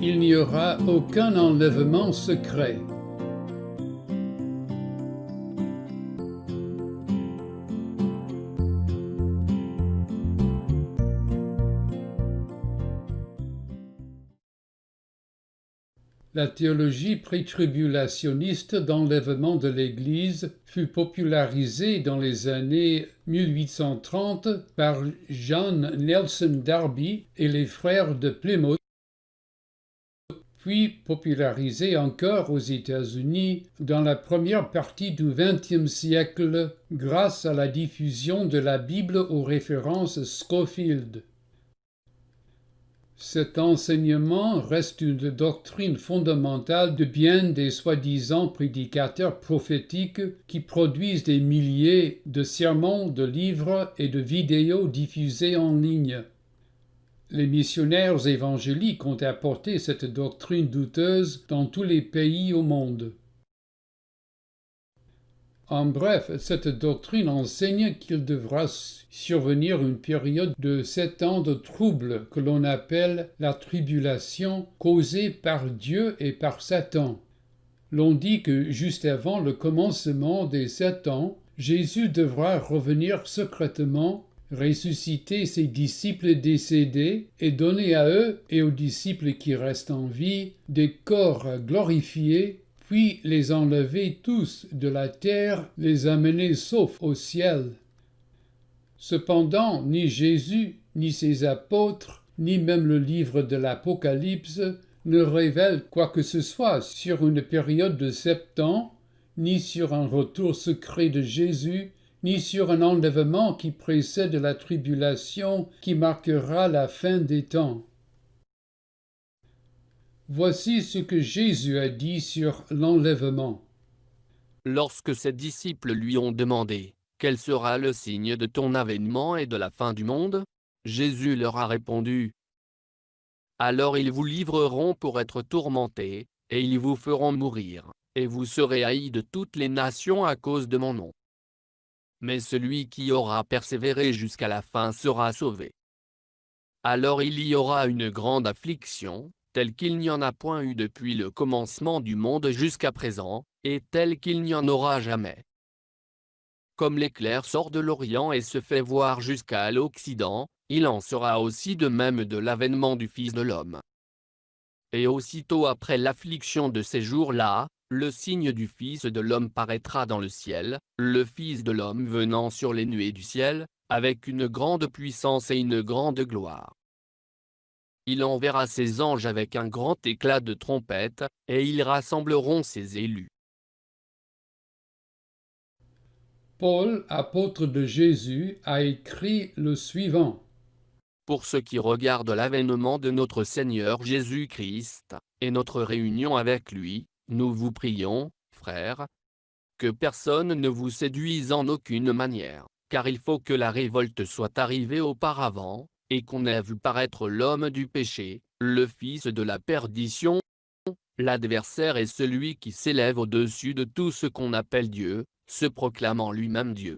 il n'y aura aucun enlèvement secret. La théologie prétribulationniste d'enlèvement de l'Église fut popularisée dans les années 1830 par John Nelson Darby et les frères de Plymouth, puis popularisée encore aux États-Unis dans la première partie du XXe siècle grâce à la diffusion de la Bible aux références Scofield. Cet enseignement reste une doctrine fondamentale de bien des soi-disant prédicateurs prophétiques qui produisent des milliers de sermons, de livres et de vidéos diffusés en ligne. Les missionnaires évangéliques ont apporté cette doctrine douteuse dans tous les pays au monde. En bref, cette doctrine enseigne qu'il devra survenir une période de 7 ans de trouble que l'on appelle la tribulation causée par Dieu et par Satan. L'on dit que juste avant le commencement des 7 ans, Jésus devra revenir secrètement, ressusciter ses disciples décédés et donner à eux et aux disciples qui restent en vie des corps glorifiés, puis les enlever tous de la terre, les amener saufs au ciel. Cependant, ni Jésus, ni ses apôtres, ni même le livre de l'Apocalypse ne révèlent quoi que ce soit sur une période de 7 ans, ni sur un retour secret de Jésus, ni sur un enlèvement qui précède la tribulation qui marquera la fin des temps. Voici ce que Jésus a dit sur l'enlèvement. Lorsque ses disciples lui ont demandé « Quel sera le signe de ton avènement et de la fin du monde ?» Jésus leur a répondu « Alors ils vous livreront pour être tourmentés, et ils vous feront mourir, et vous serez haïs de toutes les nations à cause de mon nom. Mais celui qui aura persévéré jusqu'à la fin sera sauvé. Alors il y aura une grande affliction, telle qu'il n'y en a point eu depuis le commencement du monde jusqu'à présent, et telle qu'il n'y en aura jamais. Comme l'éclair sort de l'Orient et se fait voir jusqu'à l'Occident, il en sera aussi de même de l'avènement du Fils de l'homme. Et aussitôt après l'affliction de ces jours-là, le signe du Fils de l'homme paraîtra dans le ciel, le Fils de l'homme venant sur les nuées du ciel, avec une grande puissance et une grande gloire. Il enverra ses anges avec un grand éclat de trompette, et ils rassembleront ses élus. Paul, apôtre de Jésus, a écrit le suivant. Pour ce qui regarde l'avènement de notre Seigneur Jésus-Christ, et notre réunion avec lui, nous vous prions, frères, que personne ne vous séduise en aucune manière, car il faut que la révolte soit arrivée auparavant, et qu'on ait vu paraître l'homme du péché, le fils de la perdition, l'adversaire est celui qui s'élève au-dessus de tout ce qu'on appelle Dieu, se proclamant lui-même Dieu.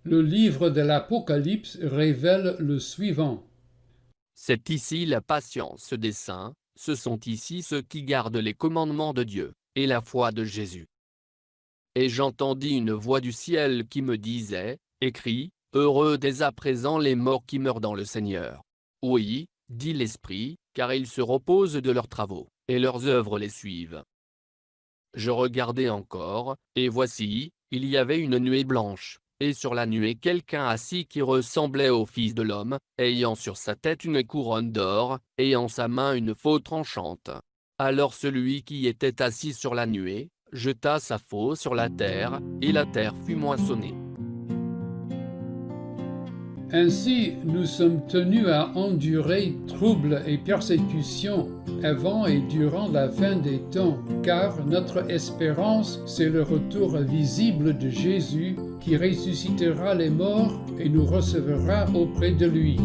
Le livre de l'Apocalypse révèle le suivant. C'est ici la patience des saints, ce sont ici ceux qui gardent les commandements de Dieu, et la foi de Jésus. Et j'entendis une voix du ciel qui me disait, écrit, heureux dès à présent les morts qui meurent dans le Seigneur. Oui, dit l'Esprit, car ils se reposent de leurs travaux, et leurs œuvres les suivent. Je regardai encore, et voici, il y avait une nuée blanche, et sur la nuée quelqu'un assis qui ressemblait au Fils de l'homme, ayant sur sa tête une couronne d'or, et en sa main une faux tranchante. Alors celui qui était assis sur la nuée, jeta sa faux sur la terre, et la terre fut moissonnée. Ainsi, nous sommes tenus à endurer troubles et persécutions avant et durant la fin des temps, car notre espérance, c'est le retour visible de Jésus qui ressuscitera les morts et nous recevra auprès de lui.